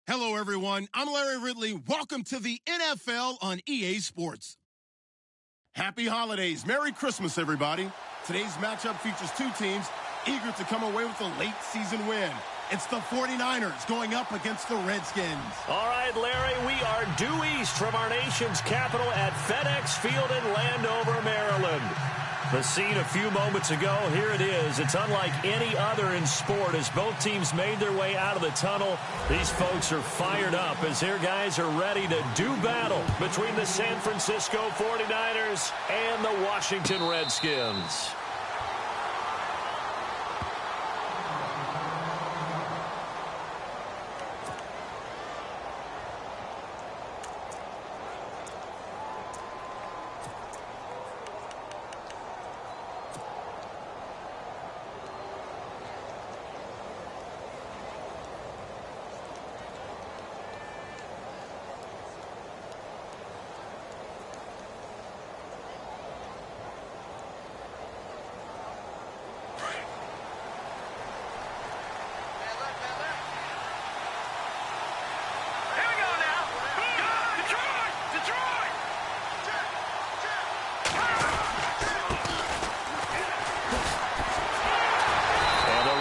Hello, everyone. I'm Larry Ridley. Welcome to the NFL on EA Sports. Happy holidays. Merry Christmas, everybody. Today's matchup features two teams eager to come away with a late season win. It's the 49ers going up against the Redskins. All right, Larry, we are due east from our nation's capital at FedEx Field in Landover, Maryland. The scene a few moments ago, here it is. It's unlike any other in sport as both teams made their way out of the tunnel. These folks are fired up as their guys are ready to do battle between the San Francisco 49ers and the Washington Redskins.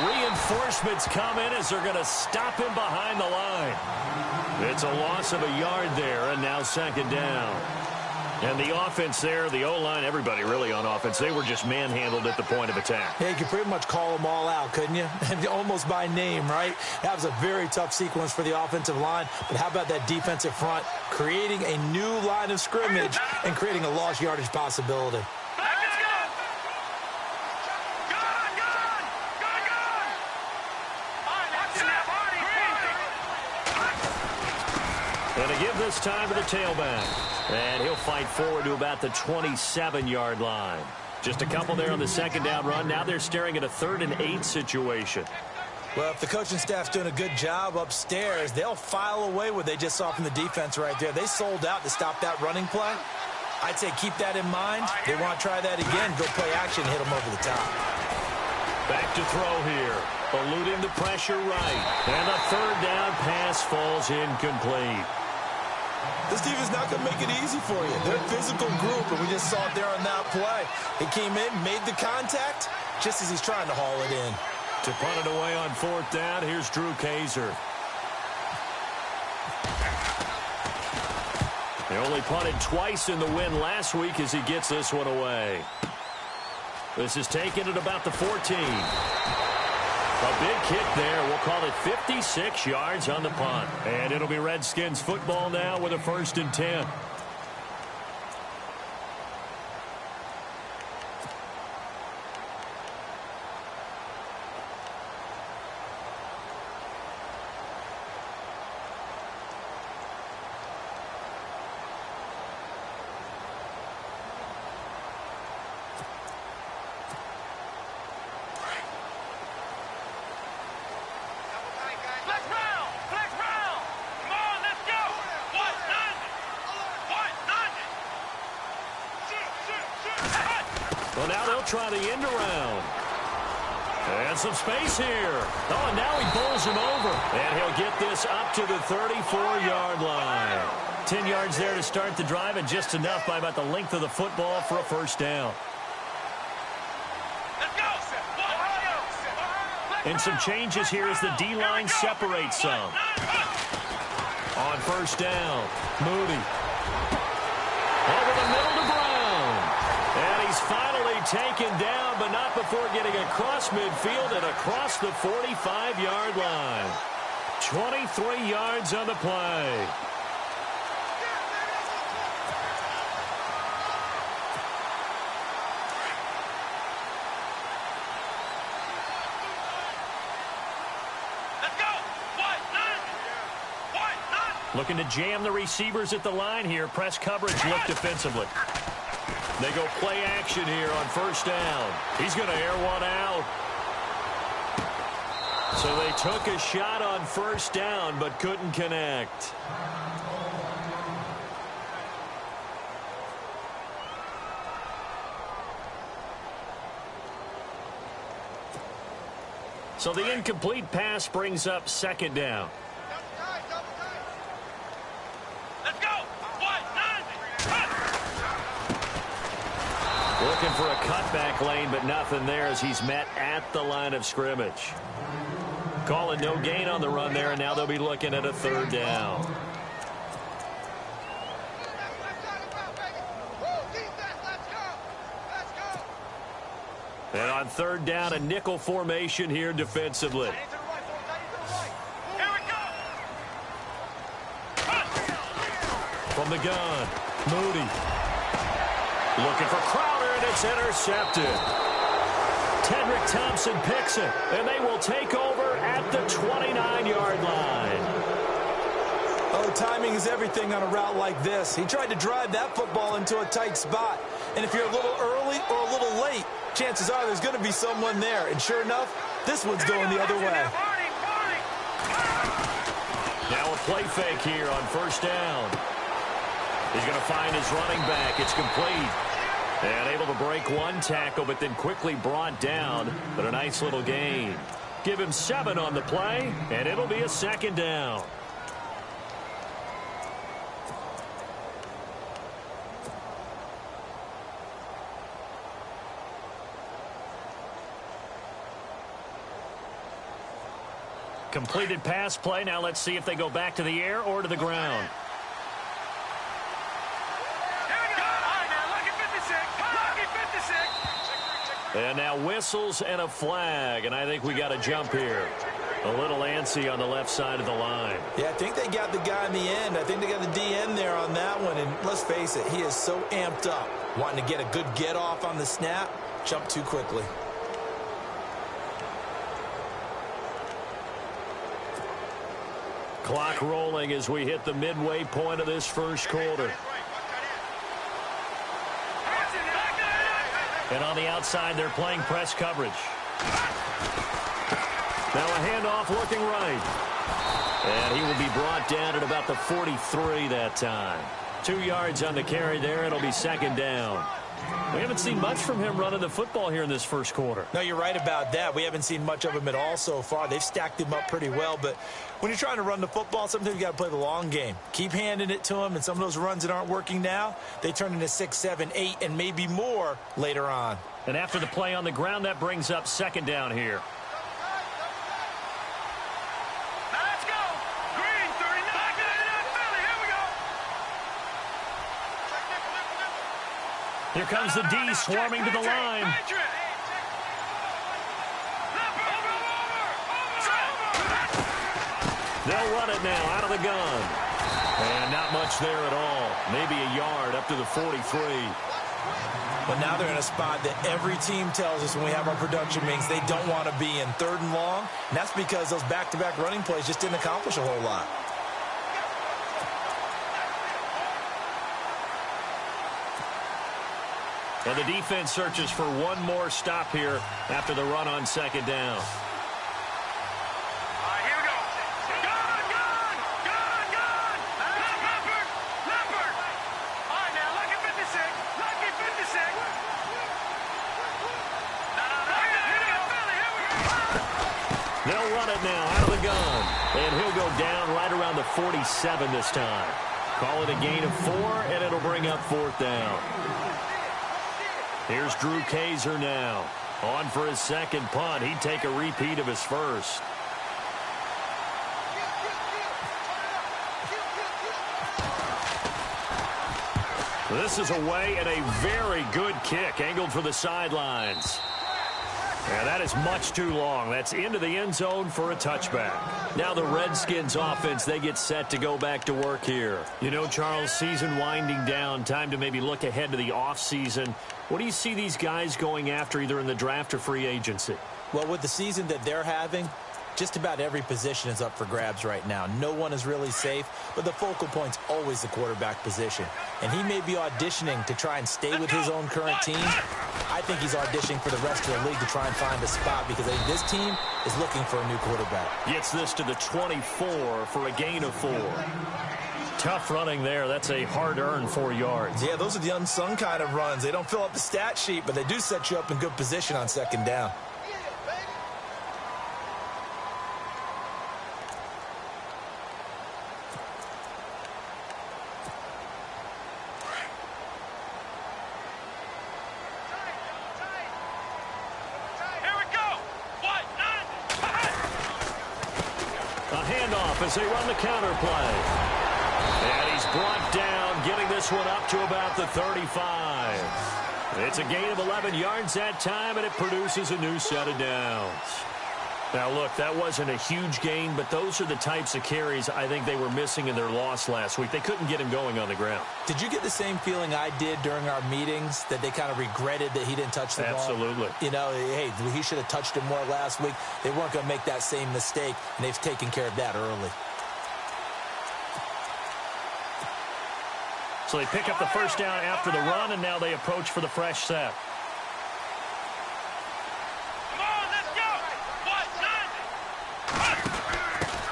Reinforcements come in as they're going to stop him behind the line. It's a loss of a yard there, and now second down. And the offense there, the O-line, everybody really on offense, they were just manhandled at the point of attack. Yeah, you could pretty much call them all out, couldn't you? Almost by name, right? That was a very tough sequence for the offensive line. But how about that defensive front creating a new line of scrimmage and creating a lost yardage possibility? And to give this time to the tailback. And he'll fight forward to about the 27-yard line. Just a couple there on the second down run. Now they're staring at a 3rd and 8 situation. Well, if the coaching staff's doing a good job upstairs, they'll file away what they just saw from the defense right there. They sold out to stop that running play. I'd say keep that in mind. They want to try that again. Go play action, hit them over the top. Back to throw here. Eluding the pressure right. And the 3rd down pass falls incomplete. This defense is not going to make it easy for you. They're a physical group, and we just saw it there on that play. He came in, made the contact, just as he's trying to haul it in. To punt it away on 4th down, here's Drew Kaiser. They only punted twice in the win last week as he gets this one away. This is taken at about the 14. A big kick there. We'll call it 56 yards on the punt. And it'll be Redskins football now with a 1st and 10. Well, now they'll try the end around. And some space here. Oh, and now he bowls him over. And he'll get this up to the 34-yard line. 10 yards there to start the drive, and just enough by about the length of the football for a 1st down. And some changes here as the D-line separates some. On 1st down, Moody. Over the middle to Brown. And he's finally taken down, but not before getting across midfield and across the 45-yard line. 23 yards on the play. Looking to jam the receivers at the line here. Press coverage look defensively. They go play action here on 1st down. He's going to air one out. So they took a shot on 1st down but couldn't connect. So the incomplete pass brings up 2nd down. looking for a cutback lane, but nothing there as he's met at the line of scrimmage. Calling no gain on the run there, and now they'll be looking at a third down. And on third down, a nickel formation here defensively. From the gun, Moody. Looking for Crowder, and it's intercepted. Tedrick Thompson picks it, and they will take over at the 29-yard line. Oh, timing is everything on a route like this. He tried to drive that football into a tight spot. And if you're a little early or a little late, chances are there's going to be someone there. And sure enough, this one's going the other way. Now a play fake here on first down. He's going to find his running back. It's complete. And able to break one tackle, but then quickly brought down. But a nice little gain. Give him 7 on the play, and it'll be a second down. Completed pass play. Now let's see if they go back to the air or to the ground. And now whistles and a flag, and I think we got a jump here. A little antsy on the left side of the line. Yeah, I think they got the guy in the end. I think they got the DN there on that one, and let's face it, he is so amped up, wanting to get a good get-off on the snap, jump too quickly. Clock rolling as we hit the midway point of this first quarter. And on the outside, they're playing press coverage. Now a handoff looking right. And he will be brought down at about the 43 that time. 2 yards on the carry there. It'll be second down. We haven't seen much from him running the football here in this first quarter. No, you're right about that. We haven't seen much of him at all so far. They've stacked him up pretty well, but when you're trying to run the football, sometimes you got to play the long game. Keep handing it to him, and some of those runs that aren't working now, they turn into 6, 7, 8, and maybe more later on. And after the play on the ground, that brings up second down here. Here comes the D swarming to the line. They'll run it now out of the gun. And not much there at all. Maybe a yard up to the 43. But now they're in a spot that every team tells us when we have our production meetings they don't want to be in, 3rd and long. And that's because those back-to-back running plays just didn't accomplish a whole lot. And the defense searches for one more stop here after the run on second down. Here we go. Gun! Leopard! All right, now, lucky 56. Lucky 56. They'll run it now out of the gun. And he'll go down right around the 47 this time. Call it a gain of 4, and it'll bring up 4th down. Here's Drew Kaiser now. On for his second punt. He'd take a repeat of his first. This is away and a very good kick. Angled for the sidelines. And that is much too long. That's into the end zone for a touchback. Now the Redskins offense, they get set to go back to work here. You know, Charles, season winding down. Time to maybe look ahead to the offseason. What do you see these guys going after either in the draft or free agency? Well, with the season that they're having, just about every position is up for grabs right now. No one is really safe, but the focal point's always the quarterback position. And he may be auditioning to try and stay with his own current team. I think he's auditioning for the rest of the league to try and find a spot because I think this team is looking for a new quarterback. Gets this to the 24 for a gain of 4. Tough running there. That's a hard-earned 4 yards. Yeah, those are the unsung kind of runs. They don't fill up the stat sheet, but they do set you up in good position on second down. as they run the counter play. And he's brought down, getting this one up to about the 35. It's a gain of 11 yards that time, and it produces a new set of downs. Now, look, that wasn't a huge gain, but those are the types of carries I think they were missing in their loss last week. They couldn't get him going on the ground. Did you get the same feeling I did during our meetings, that they kind of regretted that he didn't touch the ball? Absolutely. You know, hey, he should have touched it more last week. They weren't going to make that same mistake, and they've taken care of that early. So they pick up the first down after the run, and now they approach for the fresh set.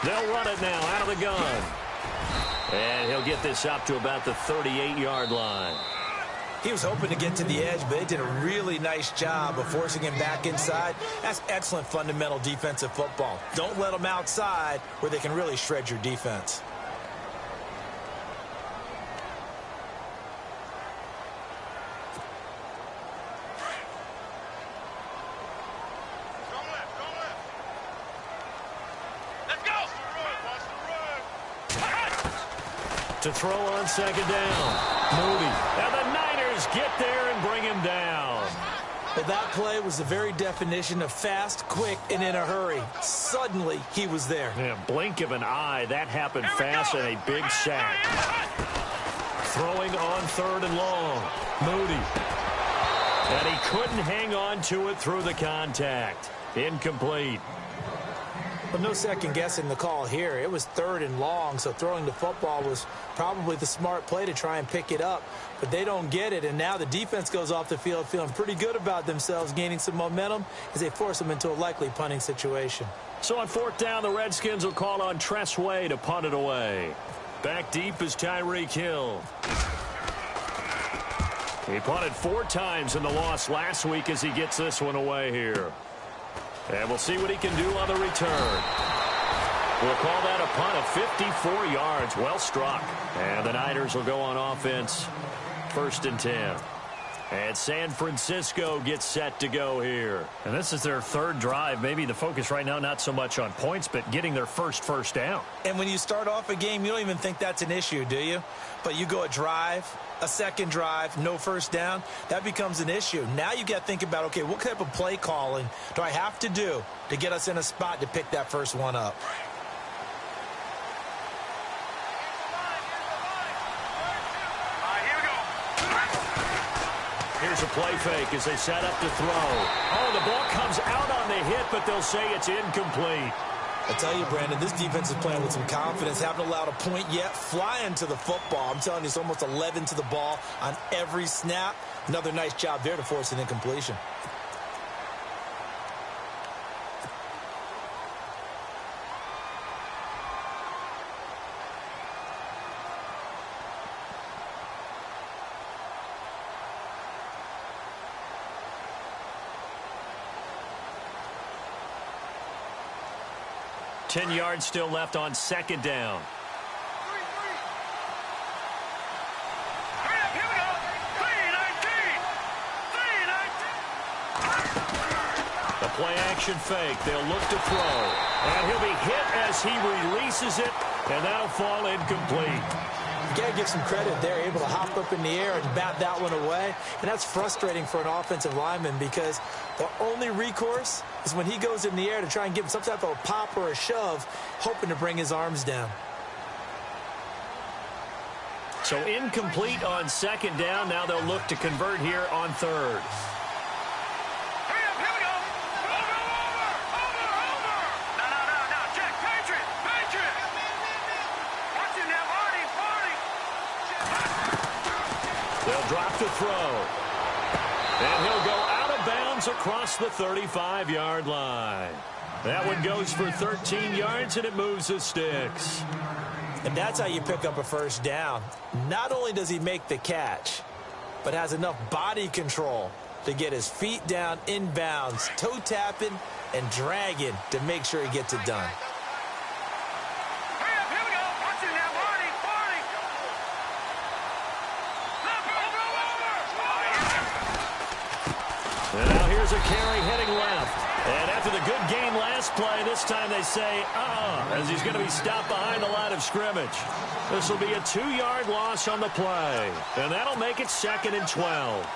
They'll run it now out of the gun. And he'll get this up to about the 38-yard line. He was hoping to get to the edge, but they did a really nice job of forcing him back inside. That's excellent fundamental defensive football. Don't let them outside where they can really shred your defense. To throw on second down. Moody. And the Niners get there and bring him down. But that play was the very definition of fast, quick, and in a hurry. Suddenly, he was there. Yeah, blink of an eye. That happened fast and a big sack. Throwing on third and long. Moody. And he couldn't hang on to it through the contact. Incomplete. But no second guessing the call here. It was third and long, so throwing the football was probably the smart play to try and pick it up. But they don't get it, and now the defense goes off the field feeling pretty good about themselves, gaining some momentum as they force them into a likely punting situation. So on fourth down, the Redskins will call on Tress Way to punt it away. Back deep is Tyreek Hill. He punted 4 times in the loss last week as he gets this one away here. And we'll see what he can do on the return. We'll call that a punt of 54 yards. Well struck. And the Niners will go on offense. 1st and 10. And San Francisco gets set to go here. And this is their third drive. Maybe the focus right now not so much on points, but getting their first down. And when you start off a game, you don't even think that's an issue, do you? But you go a drive, a second drive, no first down, that becomes an issue. Now you got to think about, okay, what type of play calling do I have to do to get us in a spot to pick that first one up? Here's a play fake as they set up to throw. Oh, the ball comes out on the hit, but they'll say it's incomplete. I tell you, Brandon, this defense is playing with some confidence. Haven't allowed a point yet. Flying to the football. I'm telling you, it's almost 11 to the ball on every snap. Another nice job there to force an incompletion. Ten yards still left on second down. The play action fake. They'll look to throw. And he'll be hit as he releases it, and that'll fall incomplete. You got to give some credit there, able to hop up in the air and bat that one away. And that's frustrating for an offensive lineman because the only recourse is when he goes in the air to try and give him some type of a pop or a shove, hoping to bring his arms down. So incomplete on second down. Now they'll look to convert here on third. They'll drop to throw. And he'll go out of bounds across the 35-yard line. That one goes for 13 yards, and it moves the sticks. And that's how you pick up a first down. Not only does he make the catch, but has enough body control to get his feet down inbounds, toe tapping and dragging to make sure he gets it done. And now here's a carry heading left. And after the good game last play, this time they say, as he's going to be stopped behind the line of scrimmage. This will be a 2-yard loss on the play. And that'll make it 2nd and 12.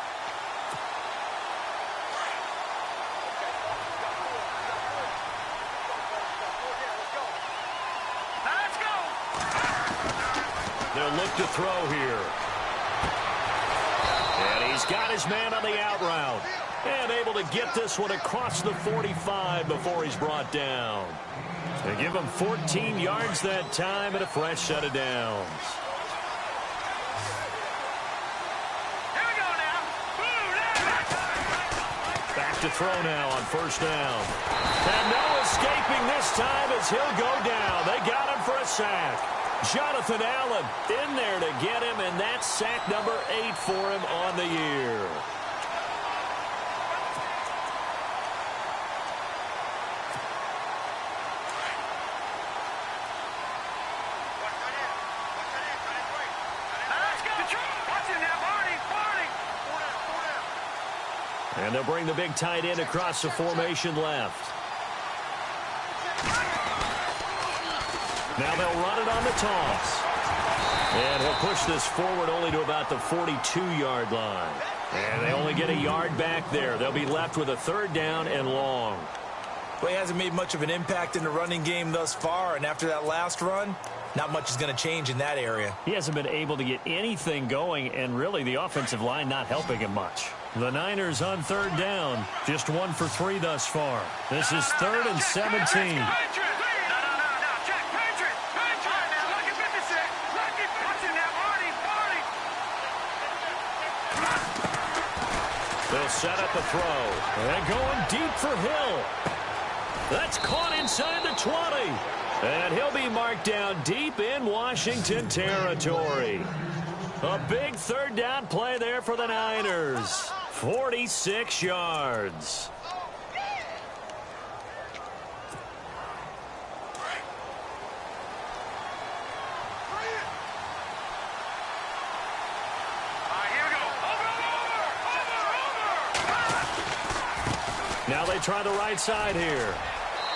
They'll look to throw here. And he's got his man on the out route. And able to get this one across the 45 before he's brought down. They give him 14 yards that time and a fresh set of downs. Here we go now. Back to throw now on 1st down. And no escaping this time as he'll go down. They got him for a sack. Jonathan Allen in there to get him, and that's sack number 8 for him on the year. And they'll bring the big tight end across the formation left. Now they'll run it on the toss. And he'll push this forward only to about the 42-yard line. And they only get a yard back there. They'll be left with a 3rd down and long. Well, he hasn't made much of an impact in the running game thus far, and after that last run, not much is going to change in that area. He hasn't been able to get anything going, and really the offensive line not helping him much. The Niners on 3rd down, just 1 for 3 thus far. This is 3rd and 17. They'll set up a throw. And going deep for Hill. That's caught inside the 20. And he'll be marked down deep in Washington territory. A big 3rd down play there for the Niners. 46 yards. Now they try the right side here.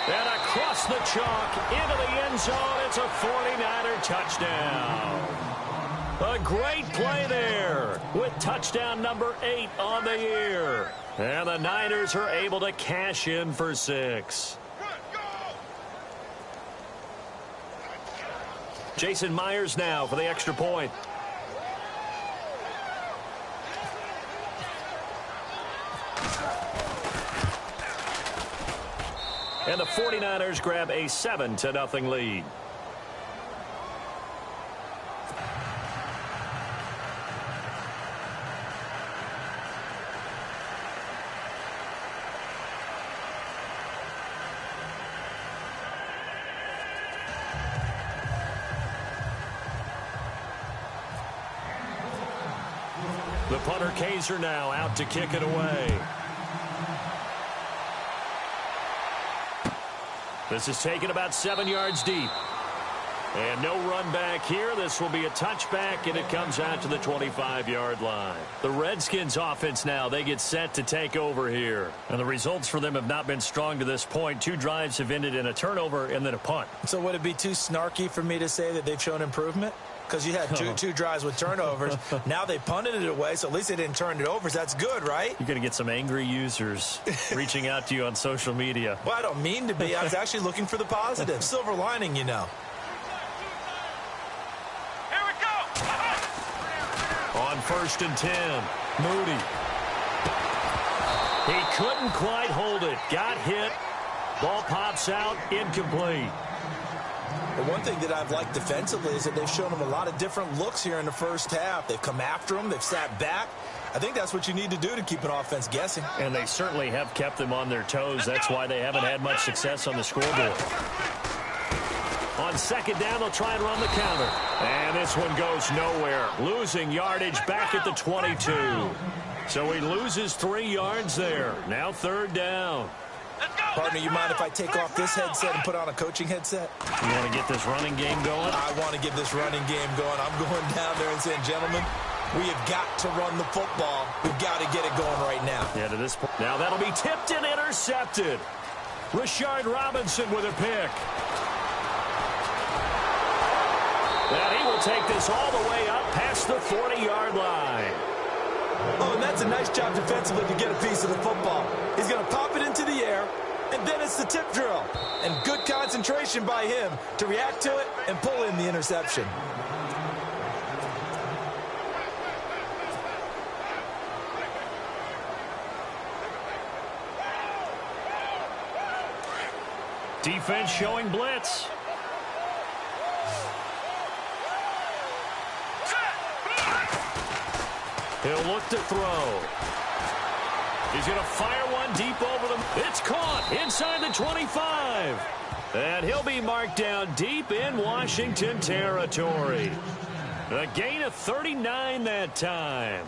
And across the chalk into the end zone. It's a 49er touchdown. A great play there with touchdown number 8 on the year. And the Niners are able to cash in for 6. Jason Myers now for the extra point. And the 49ers grab a 7-0 lead. The punter Kaiser now out to kick it away. This is taken about 7 yards deep. And no run back here. This will be a touchback, and it comes out to the 25-yard line. The Redskins offense now, they get set to take over here. And the results for them have not been strong to this point. 2 drives have ended in a turnover and then a punt. So would it be too snarky for me to say that they've shown improvement? Because you had two drives with turnovers. Now they punted it away, so at least they didn't turn it over. So that's good, right? You're going to get some angry users reaching out to you on social media. Well, I don't mean to be. I was actually looking for the positive. Silver lining, you know. Here we go. On 1st and 10, Moody. He couldn't quite hold it. Got hit. Ball pops out, incomplete. The one thing that I've liked defensively is that they've shown him a lot of different looks here in the first half. They've come after him. They've sat back. I think that's what you need to do to keep an offense guessing. And they certainly have kept them on their toes. That's why they haven't had much success on the scoreboard. On 2nd down, they'll try and run the counter. And this one goes nowhere. Losing yardage back at the 22. So he loses 3 yards there. Now 3rd down. Partner, you mind if I take off this headset and put on a coaching headset? You want to get this running game going? I want to get this running game going. I'm going down there and saying, gentlemen, we have got to run the football. We've got to get it going right now. Yeah, to this point. Now that'll be tipped and intercepted. Rashard Robinson with a pick. And he will take this all the way up past the 40-yard line. Oh, and that's a nice job defensively to get a piece of the football. He's going to pop it into the air, and then it's the tip drill. And good concentration by him to react to it and pull in the interception. Defense showing blitz. He'll look to throw. He's going to fire one deep over them. It's caught inside the 25. And he'll be marked down deep in Washington territory. A gain of 39 that time.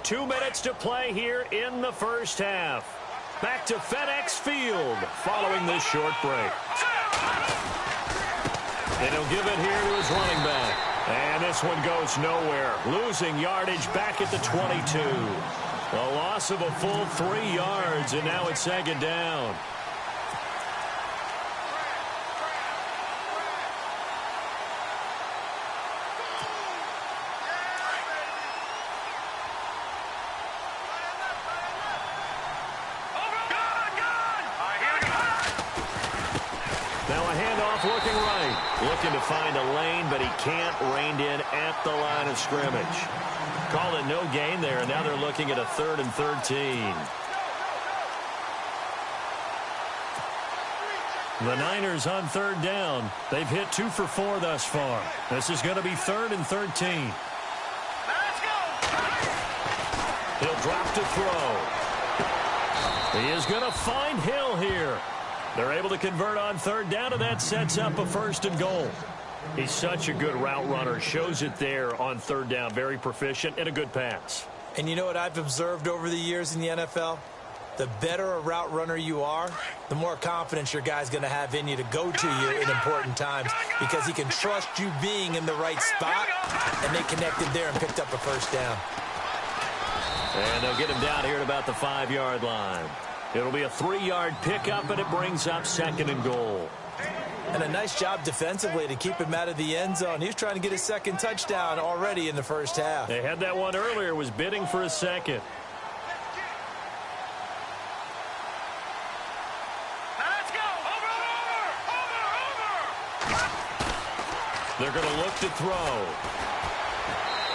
2 minutes to play here in the first half. Back to FedEx Field following this short break. And he'll give it here to his running back. And this one goes nowhere. Losing yardage back at the 22. A loss of a full 3 yards, and now it's second down. Looking right, looking to find a lane, but he can't rein in at the line of scrimmage. Call it no gain there, and now they're looking at a 3rd and 13. The Niners on 3rd down. They've hit 2 for 4 thus far. This is going to be 3rd and 13. He'll drop to throw. He is going to find Hill here. They're able to convert on 3rd down, and that sets up a 1st and goal. He's such a good route runner. Shows it there on 3rd down. Very proficient and a good pass. And you know what I've observed over the years in the NFL? The better a route runner you are, the more confidence your guy's going to have in you to go to you in important times because he can trust you being in the right spot, and they connected there and picked up a 1st down. And they'll get him down here at about the 5-yard line. It'll be a 3-yard pickup, and it brings up 2nd and goal. And a nice job defensively to keep him out of the end zone. He was trying to get his 2nd touchdown already in the first half. They had that one earlier, was bidding for a 2nd. Let's go! Over! They're going to look to throw.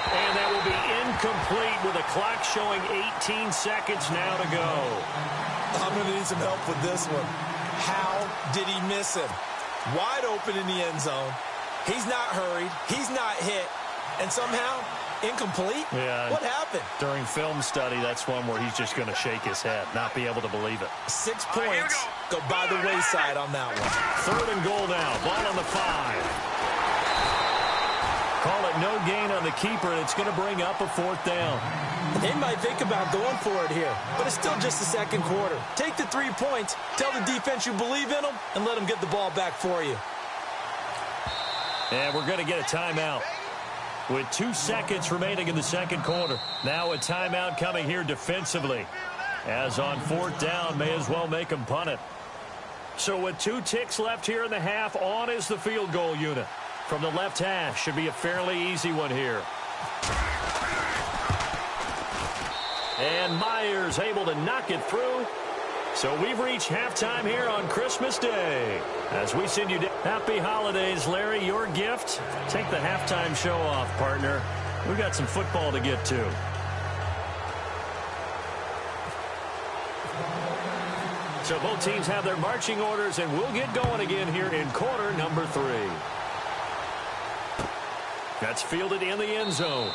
And that will be incomplete with a clock showing 18 seconds now to go. I'm going to need some help with this one. How did he miss him? Wide open in the end zone. He's not hurried. He's not hit. And somehow, incomplete? Yeah. What happened? During film study, that's one where he's just going to shake his head, not be able to believe it. 6 points go by the wayside on that one. 3rd and goal now. Ball on the 5. Call it no gain on the keeper, and it's going to bring up a 4th down. They might think about going for it here, but it's still just the 2nd quarter. Take the 3 points, tell the defense you believe in them, and let them get the ball back for you. And we're going to get a timeout. With 2 seconds remaining in the 2nd quarter. Now a timeout coming here defensively. As on 4th down, may as well make them punt it. So with 2 ticks left here in the half, on is the field goal unit. From the left hash, should be a fairly easy one here. And Myers able to knock it through. So we've reached halftime here on Christmas Day. As we send you happy holidays, Larry, your gift. Take the halftime show off, partner. We've got some football to get to. So both teams have their marching orders, and we'll get going again here in quarter number 3. That's fielded in the end zone.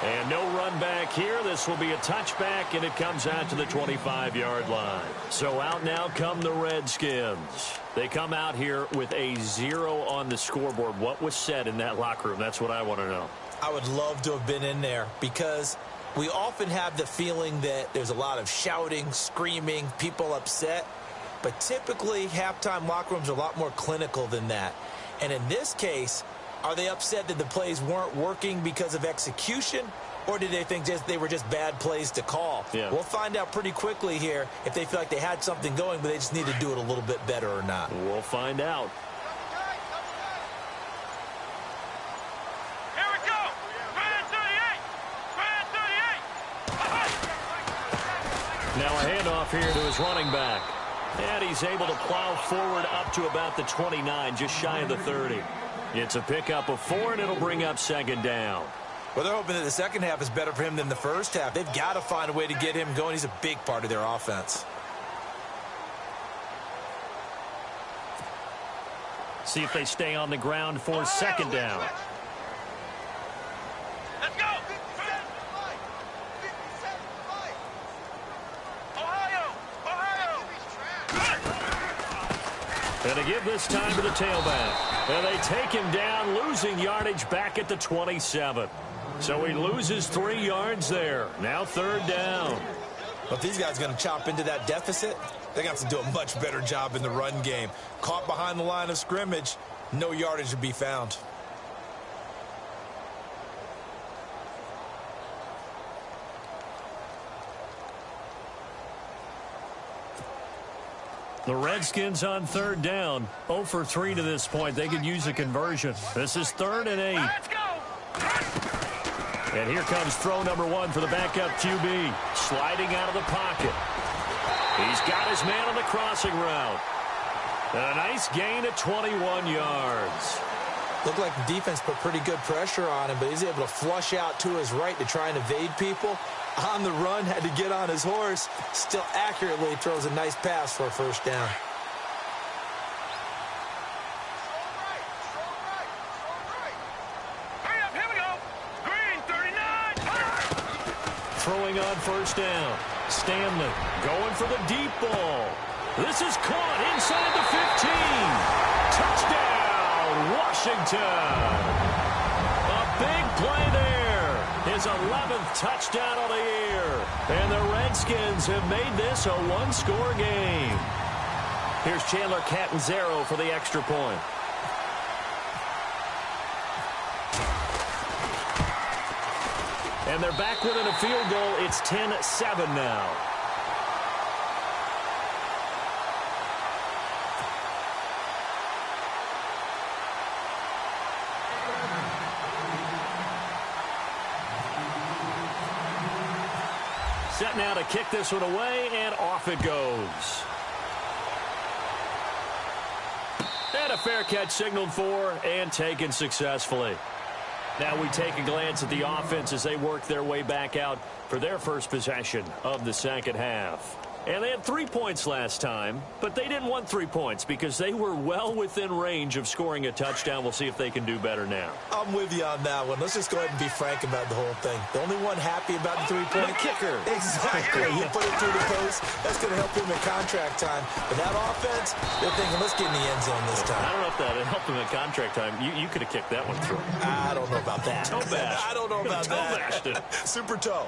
And no run back here. This will be a touchback, and it comes out to the 25-yard line. So out now come the Redskins. They come out here with a 0 on the scoreboard. What was said in that locker room? That's what I want to know. I would love to have been in there because we often have the feeling that there's a lot of shouting, screaming, people upset. But typically, halftime locker rooms are a lot more clinical than that. And in this case, Are they upset that the plays weren't working because of execution? Or did they think they were just bad plays to call? Yeah. We'll find out pretty quickly here if they feel like they had something going, but they just need to do it a little bit better or not. We'll find out. Here we go. Grand 38. Grand 38. Now a handoff here to his running back. And he's able to plow forward up to about the 29, just shy of the 30. It's a pickup of 4, and it'll bring up second down. Well, they're hoping that the second half is better for him than the first half. They've got to find a way to get him going. He's a big part of their offense. See if they stay on the ground for second down. Let's go. Ohio. And to give this time to the tailback. And they take him down, losing yardage back at the 27. So he loses 3 yards there. Now third down. Well, if these guys are going to chop into that deficit, they got to do a much better job in the run game. Caught behind the line of scrimmage, no yardage to be found. The Redskins on third down. 0 for 3 to this point. They could use a conversion. This is 3rd and 8. Let's go. And here comes throw number 1 for the backup QB. Sliding out of the pocket. He's got his man on the crossing route. And a nice gain at 21 yards. Looked like the defense put pretty good pressure on him, but he's able to flush out to his right to try and evade people. On the run, had to get on his horse. Still accurately throws a nice pass for a first down. Hurry up, here we go. Green 39. Throwing on first down. Stanley going for the deep ball. This is caught inside the 15. Touchdown, Washington. A big play there. His 11th touchdown of the year. And the Redskins have made this a one-score game. Here's Chandler Catanzaro for the extra point. And they're back within a field goal. It's 10-7 now. Set now to kick this one away, and off it goes. And a fair catch signaled for and taken successfully. Now we take a glance at the offense as they work their way back out for their first possession of the second half. And they had 3 points last time, but they didn't want 3 points because they were well within range of scoring a touchdown. We'll see if they can do better now. I'm with you on that one. Let's just go ahead and be frank about the whole thing. The only one happy about the 3-point kicker. Exactly. He put it through the post. That's going to help him in contract time. But that offense, they're thinking, let's get in the end zone this time. I don't know if that helped him in contract time. You could have kicked that one through. I don't know about that. Toe bash. I don't know about Toe that. bashed it. Super toe.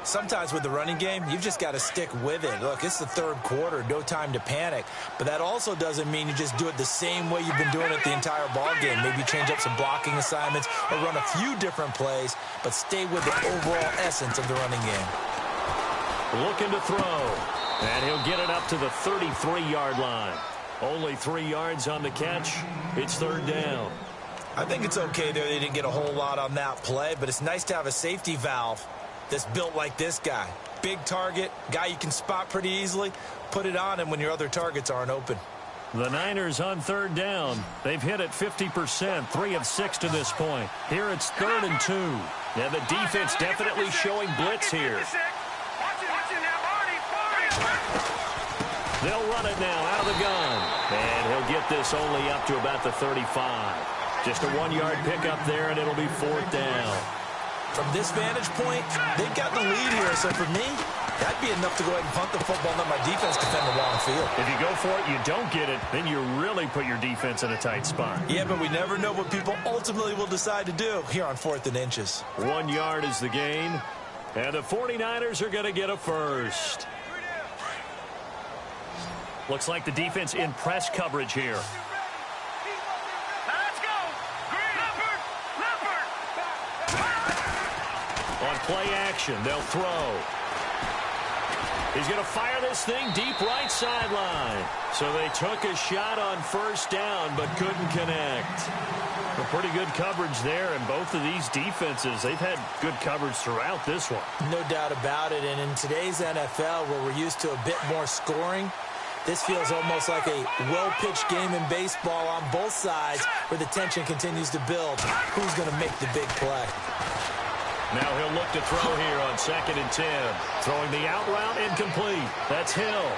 Sometimes with the running game, you've just got to stick with it. Look, it's the third quarter, no time to panic. But that also doesn't mean you just do it the same way you've been doing it the entire ball game. Maybe change up some blocking assignments or run a few different plays, but stay with the overall essence of the running game. Looking to throw. And he'll get it up to the 33-yard line. Only 3 yards on the catch. It's third down. I think it's okay there. They didn't get a whole lot on that play, but it's nice to have a safety valve that's built like this guy. Big target, guy you can spot pretty easily. Put it on him when your other targets aren't open. The Niners on third down. They've hit it 50%, 3 of 6 to this point. Here it's 3rd and 2. Now the defense definitely showing blitz here. Watch it now, Barney. They'll run it now out of the gun. And he'll get this only up to about the 35. Just a 1-yard pickup there, and it'll be 4th down. From this vantage point, they've got the lead here. So for me, that'd be enough to go ahead and punt the football and let my defense defend the long field. If you go for it, you don't get it, then you really put your defense in a tight spot. Yeah, but we never know what people ultimately will decide to do here on 4th and inches. 1 yard is the gain, and the 49ers are going to get a first. Looks like the defense in press coverage here. Let's go. Green. On play action, they'll throw. He's going to fire this thing deep right sideline. So they took a shot on first down but couldn't connect. A pretty good coverage there, and both of these defenses, they've had good coverage throughout this one. No doubt about it, and in today's NFL where we're used to a bit more scoring, this feels almost like a well-pitched game in baseball on both sides where the tension continues to build. Who's going to make the big play? Now he'll look to throw here on 2nd and 10. Throwing the out route incomplete. That's Hill.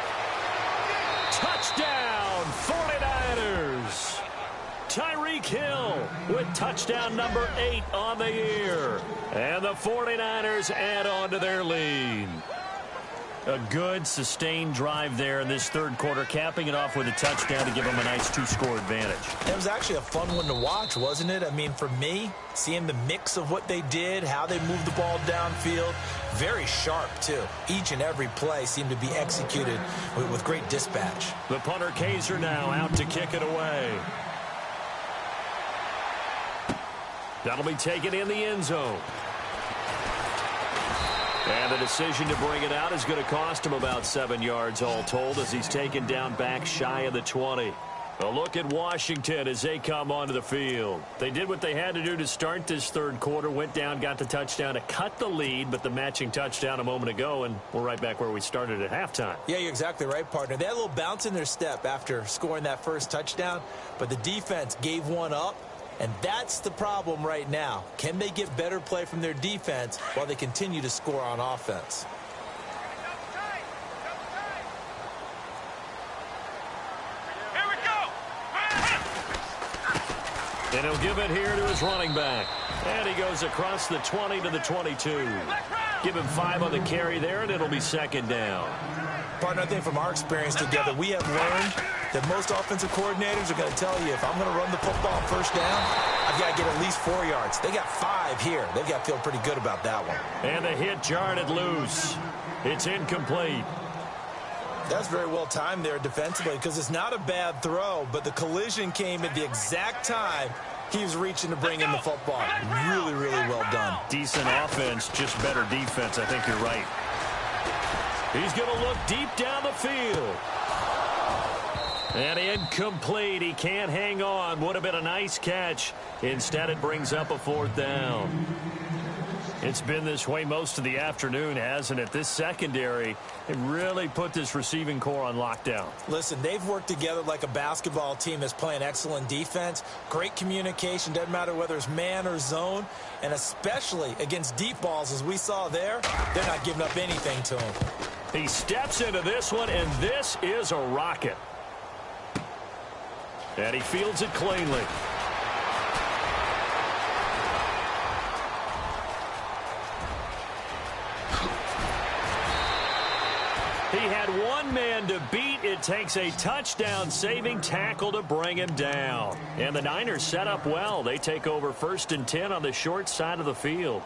Touchdown, 49ers. Tyreek Hill with touchdown number 8 on the year. And the 49ers add on to their lead. A good, sustained drive there in this third quarter, capping it off with a touchdown to give them a nice 2-score advantage. It was actually a fun one to watch, wasn't it? I mean, for me, seeing the mix of what they did, how they moved the ball downfield, very sharp, too. Each and every play seemed to be executed with great dispatch. The punter Kaiser now out to kick it away. That'll be taken in the end zone. And the decision to bring it out is going to cost him about 7 yards all told as he's taken down back shy of the 20. A look at Washington as they come onto the field. They did what they had to do to start this third quarter, went down, got the touchdown to cut the lead, but the matching touchdown a moment ago, and we're right back where we started at halftime. Yeah, you're exactly right, partner. They had a little bounce in their step after scoring that first touchdown, but the defense gave one up. And that's the problem right now. Can they get better play from their defense while they continue to score on offense? Here we go. And he'll give it here to his running back. And he goes across the 20 to the 22. Give him 5 on the carry there, and it'll be 2nd down. Partner, I think from our experience together, we have learned that most offensive coordinators are going to tell you, if I'm going to run the football on first down, I've got to get at least 4 yards. They got 5 here. They've got to feel pretty good about that one. And the hit jarred it loose. It's incomplete. That's very well timed there defensively because it's not a bad throw, but the collision came at the exact time he was reaching to bring in the football. Really, really well done. Decent offense, just better defense. I think you're right. He's going to look deep down the field. And incomplete. He can't hang on. Would have been a nice catch. Instead, it brings up a 4th down. It's been this way most of the afternoon, hasn't it? This secondary, it really put this receiving core on lockdown. Listen, they've worked together like a basketball team that's playing excellent defense. Great communication. Doesn't matter whether it's man or zone. And especially against deep balls, as we saw there, they're not giving up anything to him. He steps into this one, and this is a rocket. And he fields it cleanly. He had one man to beat. It takes a touchdown-saving tackle to bring him down. And the Niners set up well. They take over 1st and 10 on the short side of the field.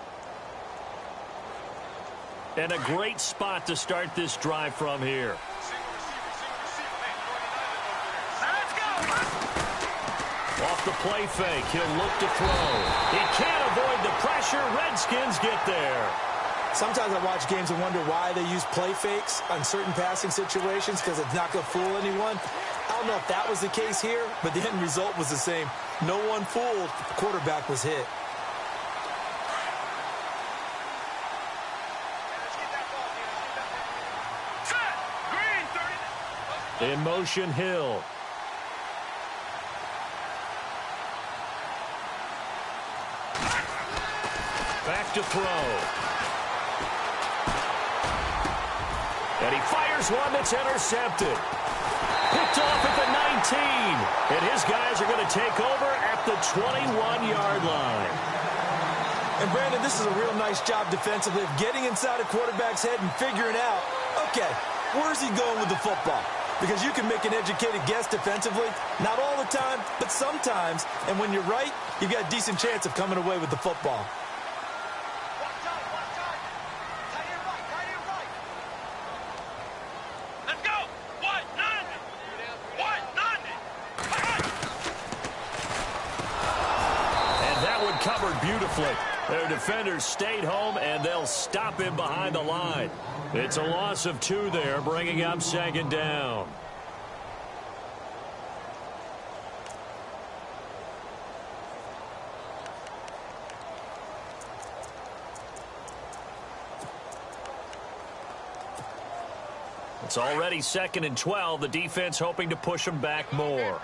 And a great spot to start this drive from here. Off the play fake, he'll look to throw. He can't avoid the pressure. Redskins get there. Sometimes I watch games and wonder why they use play fakes on certain passing situations because it's not going to fool anyone. I don't know if that was the case here, but the end result was the same. No one fooled. The quarterback was hit. In motion, Hill. Back to throw. And he fires one that's intercepted. Picked off at the 19. And his guys are going to take over at the 21-yard line. And, Brandon, this is a real nice job defensively of getting inside a quarterback's head and figuring out, okay, where's he going with the football? Because you can make an educated guess defensively. Not all the time, but sometimes. And when you're right, you've got a decent chance of coming away with the football. Let's go. White, none. White, none. And that one covered beautifully. Their defenders stayed home, and they'll stop him behind the line. It's a loss of 2 there, bringing up 2nd down. It's already 2nd and 12. The defense hoping to push them back more.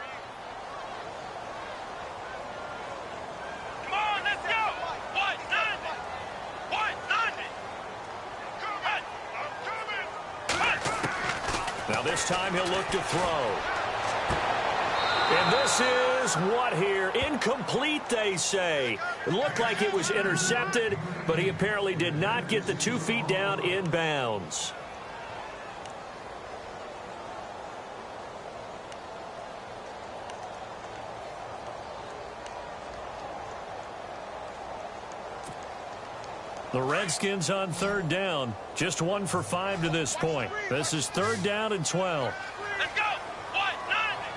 Come on, let's go. What? Nothing. What? Nothing. Now this time he'll look to throw. And this is what here? Incomplete, they say. It looked like it was intercepted, but he apparently did not get the 2 feet down in bounds. The Redskins on 3rd down. Just 1 for 5 to this point. This is 3rd down and 12. Let's go. What? Nothing.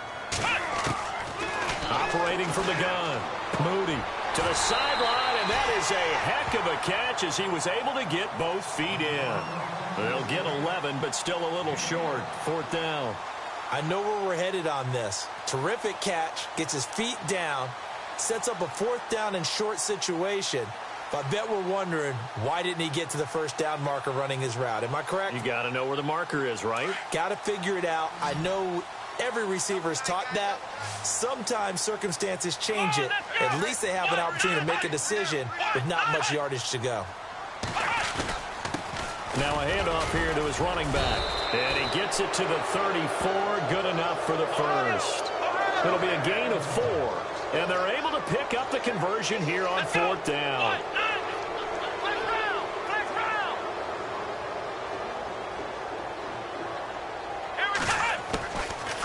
Operating from the gun. Moody to the sideline, and that is a heck of a catch as he was able to get both feet in. They'll get 11, but still a little short. 4th down. I know where we're headed on this. Terrific catch, gets his feet down, sets up a 4th down and short situation. But I bet we're wondering, why didn't he get to the 1st down marker running his route? Am I correct? You got to know where the marker is, right? Got to figure it out. I know every receiver is taught that. Sometimes circumstances change it. At least they have an opportunity to make a decision with not much yardage to go. Now a handoff here to his running back. And he gets it to the 34. Good enough for the first. It'll be a gain of 4. And they're able to pick up the conversion here on 4th down.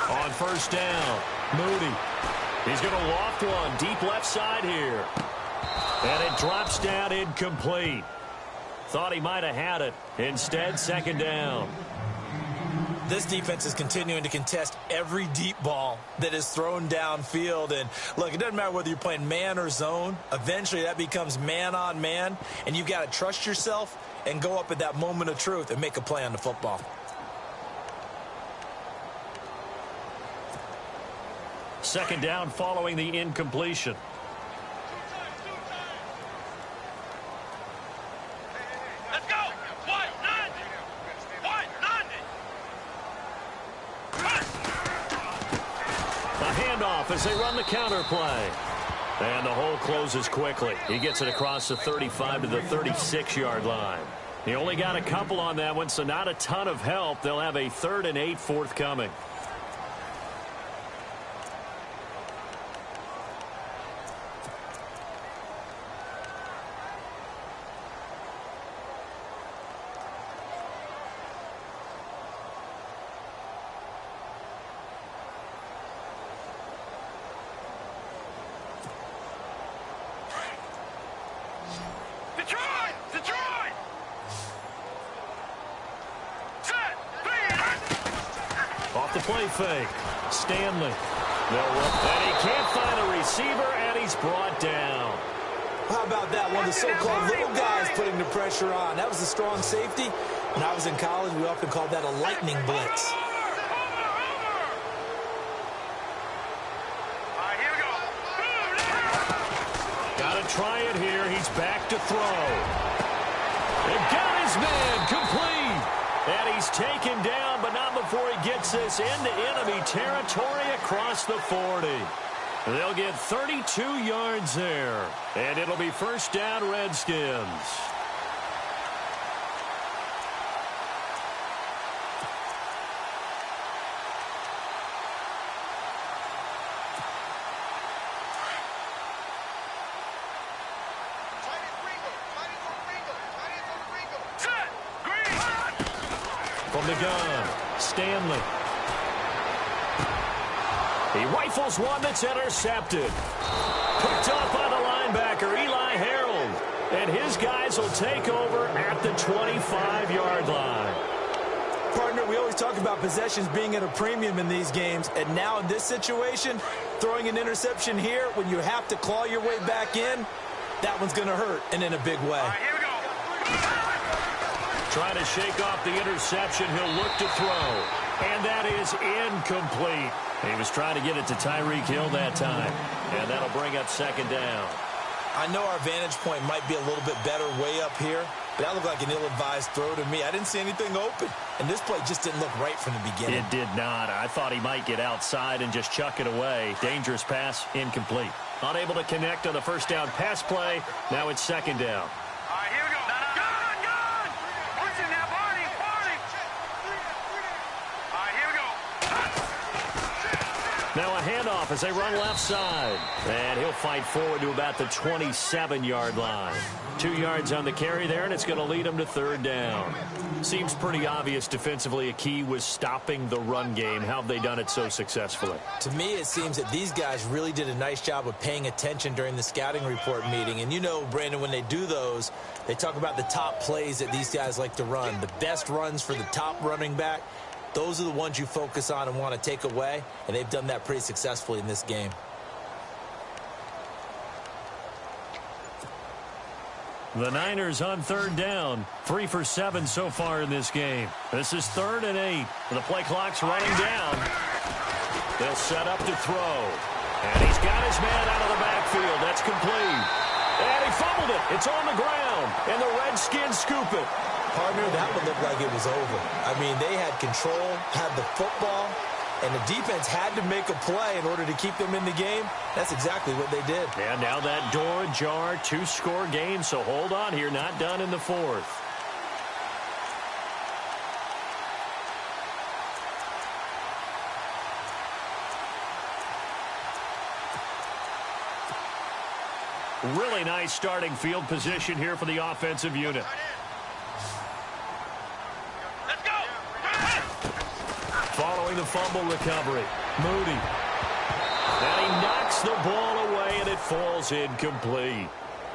On 1st down, Moody. He's going to loft one deep left side here. And it drops down incomplete. Thought he might have had it. Instead, 2nd down. This defense is continuing to contest every deep ball that is thrown downfield. And, look, it doesn't matter whether you're playing man or zone. Eventually, that becomes man on man. And you've got to trust yourself and go up at that moment of truth and make a play on the football. Second down following the incompletion. Let's go. What? Nothing. What? Nothing. A handoff as they run the counter play. And the hole closes quickly. He gets it across the 35 to the 36-yard line. He only got a couple on that one, so not a ton of help. They'll have a 3rd and 8 forthcoming. Detroit! Detroit! Set! Off the play fake. Stanley. And he can't find a receiver, and he's brought down. How about that? One of the so-called little guys putting the pressure on. That was a strong safety. When I was in college, we often called that a lightning blitz. Try it here. He's back to throw. They got his man complete. And he's taken down, but not before he gets this into enemy territory across the 40. They'll get 32 yards there. And it'll be 1st down, Redskins. From the gun, Stanley. He rifles one that's intercepted. Picked up by the linebacker, Eli Harold. And his guys will take over at the 25-yard line. Partner, we always talk about possessions being at a premium in these games. And now in this situation, throwing an interception here when you have to claw your way back in, That one's going to hurt, and in a big way. All right, here we go. Trying to shake off the interception. He'll look to throw. And that is incomplete. He was trying to get it to Tyreek Hill that time. And that'll bring up second down. I know our vantage point might be a little bit better way up here, but that looked like an ill-advised throw to me. I didn't see anything open, and this play just didn't look right from the beginning. It did not. I thought he might get outside and just chuck it away. Dangerous pass, incomplete. Unable to connect on the first down pass play. Now it's second down. All right, here we go. Gun! What's in that party? All right, here we go. Now a handoff as they run left side. And he'll fight forward to about the 27-yard line. 2 yards on the carry there, and it's going to lead him to third down. Seems pretty obvious defensively a key was stopping the run game. How have they done it so successfully? To me, it seems that these guys really did a nice job of paying attention during the scouting report meeting. And you know, Brandon, when they do those, they talk about the top plays that these guys like to run. The best runs for the top running back. Those are the ones you focus on and want to take away, and they've done that pretty successfully in this game. The Niners on third down. 3 for 7 so far in this game. This is 3rd and 8. The play clock's running down. They'll set up to throw. And he's got his man out of the backfield. That's complete. And he fumbled it. It's on the ground. And the Redskins scoop it. Partner, that would look like it was over. I mean, they had control, had the football, and the defense had to make a play in order to keep them in the game. That's exactly what they did. And now that door ajar, 2-score game, so hold on here, not done in the 4th. Really nice starting field position here for the offensive unit. Let's go. Following the fumble recovery, Moody. And he knocks the ball away, and it falls incomplete.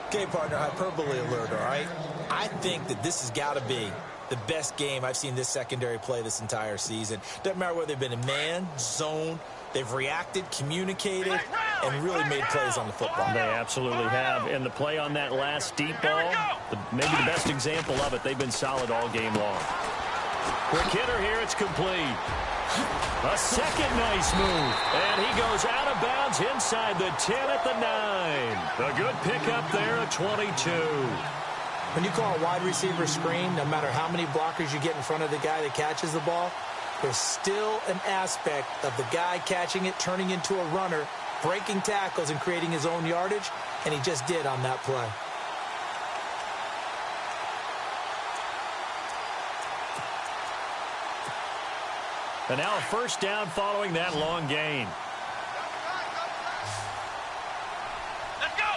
Okay, partner, hyperbole alert, all right? I think that this has got to be the best game I've seen this secondary play this entire season. Doesn't matter whether they've been in man, zone, they've reacted, communicated, and really made plays on the football. They absolutely have. And the play on that last deep ball, maybe the best example of it, they've been solid all game long. Quick hitter here, it's complete. A second nice move. And he goes out of bounds inside the 10 at the 9. A good pickup there at 22. When you call a wide receiver screen, no matter how many blockers you get in front of the guy that catches the ball, there's still an aspect of the guy catching it, turning into a runner, breaking tackles and creating his own yardage, and he just did on that play. And now a first down following that long gain. Let's go.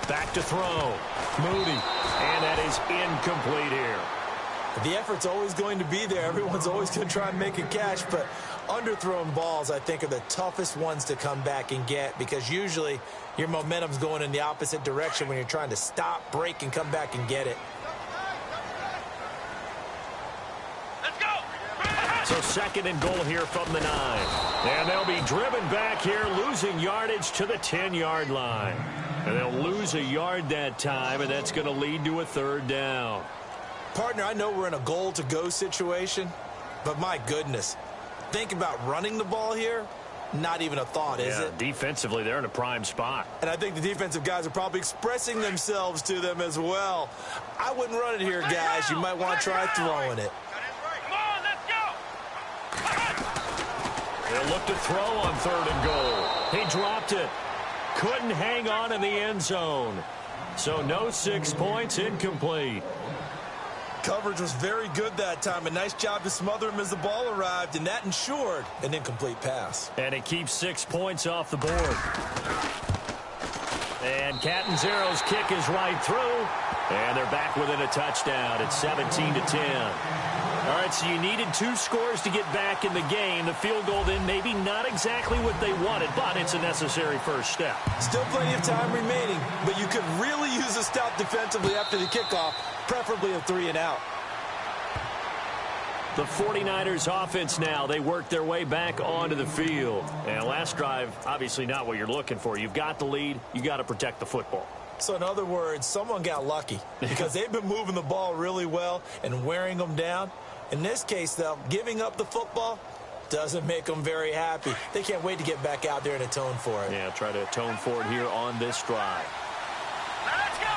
38. Back to throw. Moody. And that is incomplete here. The effort's always going to be there. Everyone's always going to try and make a catch, but underthrown balls, I think, are the toughest ones to come back and get because usually your momentum's going in the opposite direction when you're trying to stop, break, and come back and get it. Let's go. So second and goal here from the 9. And they'll be driven back here, losing yardage to the 10-yard line. And they'll lose a yard that time, and that's going to lead to a third down. Partner, I know we're in a goal-to-go situation, but my goodness, think about running the ball here. Not even a thought, is it? Defensively, they're in a prime spot. And I think the defensive guys are probably expressing themselves to them as well. I wouldn't run it here, guys. You might want to try throwing it. Come on, let's go. They'll look to throw on third and goal. He dropped it. Couldn't hang on in the end zone. So no 6 points, incomplete. Coverage was very good that time. A nice job to smother him as the ball arrived, and that ensured an incomplete pass. And it keeps 6 points off the board. And Catanzaro's kick is right through. And they're back within a touchdown. It's 17-10. All right, so you needed 2 scores to get back in the game. The field goal then maybe not exactly what they wanted, but it's a necessary first step. Still plenty of time remaining, but you could really use a stop defensively after the kickoff, preferably a 3-and-out. The 49ers offense now, they work their way back onto the field. And last drive, obviously not what you're looking for. You've got the lead. You got to protect the football. So in other words, someone got lucky because they've been moving the ball really well and wearing them down. In this case, though, giving up the football doesn't make them very happy. They can't wait to get back out there and atone for it. Yeah, try to atone for it here on this drive. Let's go.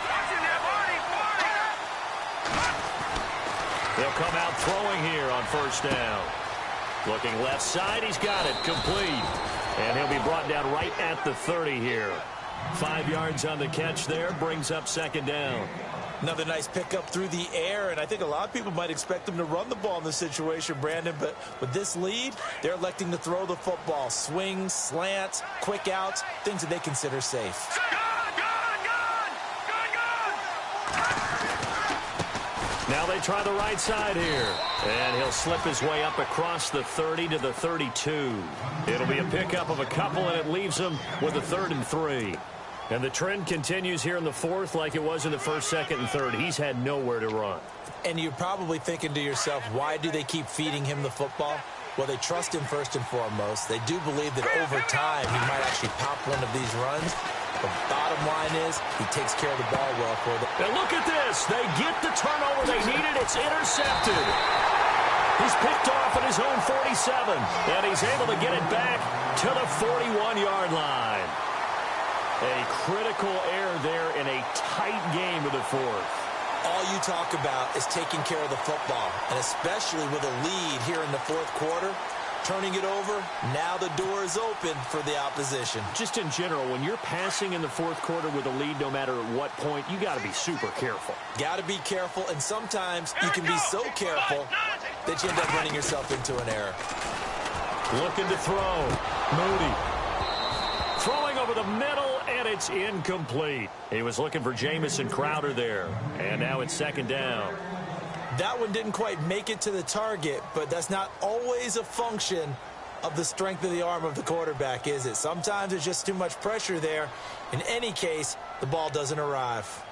That's in there, Barney. They'll come out throwing here on first down. Looking left side, he's got it, complete. And he'll be brought down right at the 30 here. 5 yards on the catch there, brings up second down. Another nice pickup through the air, and I think a lot of people might expect them to run the ball in this situation, Brandon, but with this lead, they're electing to throw the football. Swings, slants, quick outs, things that they consider safe. Now they try the right side here. And he'll slip his way up across the 30 to the 32. It'll be a pickup of a couple, and it leaves him with a 3rd and 3. And the trend continues here in the 4th like it was in the 1st, 2nd, and 3rd. He's had nowhere to run. And you're probably thinking to yourself, why do they keep feeding him the football? Well, they trust him first and foremost. They do believe that over time he might actually pop one of these runs. The bottom line is he takes care of the ball well for them. And look at this. They get the turnover they needed. It's intercepted. He's picked off at his own 47, and he's able to get it back to the 41-yard line. A critical error there in a tight game of the 4th. All you talk about is taking care of the football, and especially with a lead here in the 4th quarter, turning it over, now the door is open for the opposition. Just in general, when you're passing in the 4th quarter with a lead, no matter at what point, you got to be super careful. Got to be careful, and sometimes you can be so careful that you end up running yourself into an error. Looking to throw. Moody. Throwing over the middle, and it's incomplete. He was looking for Jamison Crowder there, and now it's 2nd down. That one didn't quite make it to the target, but that's not always a function of the strength of the arm of the quarterback, is it? Sometimes there's just too much pressure there. In any case, the ball doesn't arrive.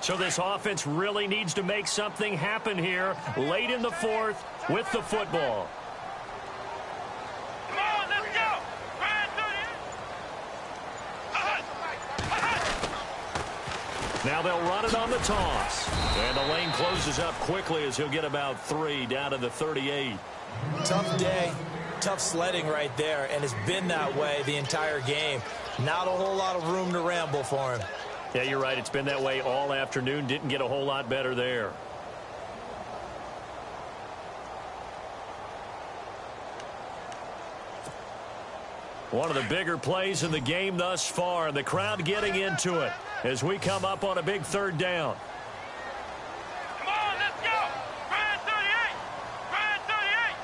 So this offense really needs to make something happen here late in the 4th with the football. Come on, let's go. Now they'll run it on the toss. And the lane closes up quickly as he'll get about 3 down to the 38. Tough day, tough sledding right there, and it's been that way the entire game. Not a whole lot of room to ramble for him. Yeah, you're right. It's been that way all afternoon. Didn't get a whole lot better there. One of the bigger plays in the game thus far. The crowd getting into it as we come up on a big 3rd down. Come on, let's go. Brand 38. Brand 38.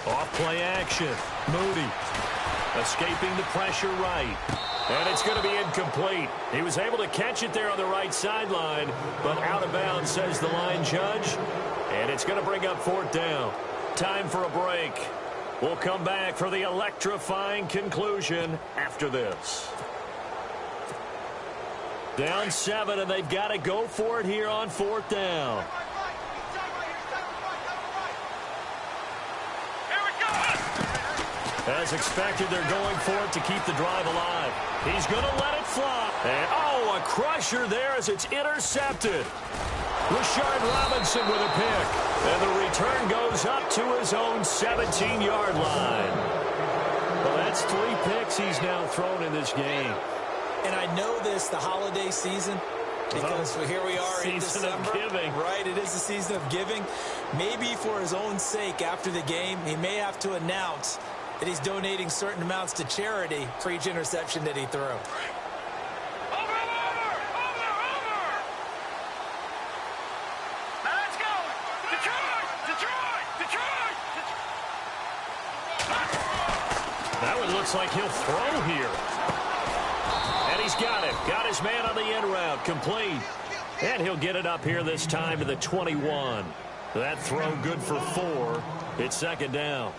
Off play action. Moody escaping the pressure right. And it's going to be incomplete. He was able to catch it there on the right sideline, but out of bounds, says the line judge. And it's going to bring up 4th down. Time for a break. We'll come back for the electrifying conclusion after this. Down 7, and they've got to go for it here on 4th down. As expected, they're going for it to keep the drive alive. He's going to let it fly. And, oh, a crusher there as it's intercepted. Rashard Robinson with a pick. And the return goes up to his own 17-yard line. Well, that's 3 picks he's now thrown in this game. And I know this, the holiday season, because here we are in December. Season of giving. Right, it is the season of giving. Maybe for his own sake after the game, he may have to announce that he's donating certain amounts to charity for each interception that he threw. Over. Now let's go. Detroit. That one looks like he'll throw here. And he's got it. Got his man on the end route. Complete. And he'll get it up here this time to the 21. That throw good for 4. It's second down.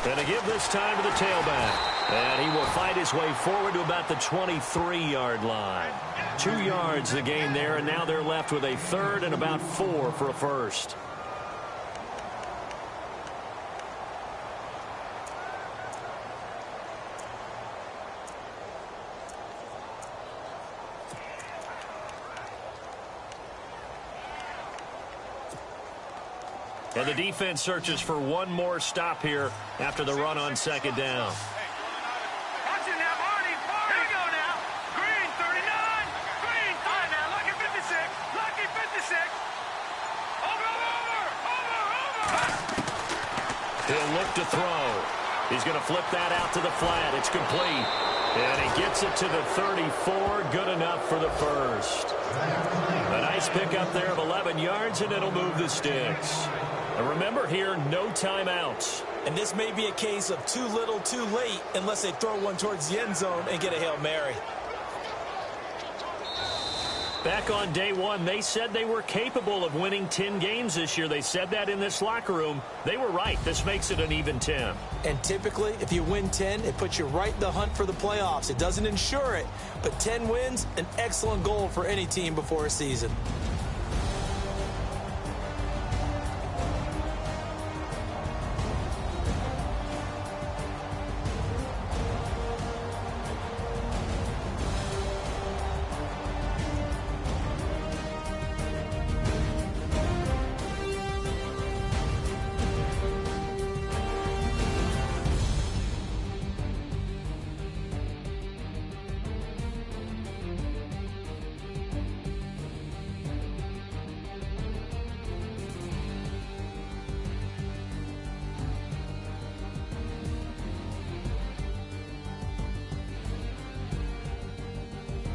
And to give this time to the tailback. And he will fight his way forward to about the 23-yard line. 2 yards the gain there, and now they're left with a third and about 4 for a first. And the defense searches for one more stop here after the run on second down. Watch it now, Marty. Here we go now. Green, 39. Green, 5 now. Lucky 56. Lucky 56. Over. He'll look to throw. He's going to flip that out to the flat. It's complete. And he gets it to the 34. Good enough for the first. A nice pickup there of 11 yards, and it'll move the sticks. And remember here, no timeouts. And this may be a case of too little, too late, unless they throw one towards the end zone and get a Hail Mary. Back on day one, they said they were capable of winning 10 games this year. They said that in this locker room. They were right. This makes it an even 10. And typically, if you win 10, it puts you right in the hunt for the playoffs. It doesn't ensure it, but 10 wins, an excellent goal for any team before a season.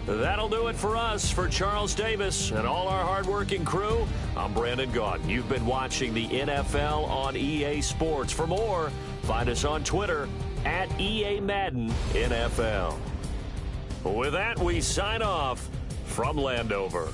That'll do it for us. For Charles Davis and all our hardworking crew, I'm Brandon Gaudin. You've been watching the NFL on EA Sports. For more, find us on Twitter at EA Madden NFL. With that, we sign off from Landover.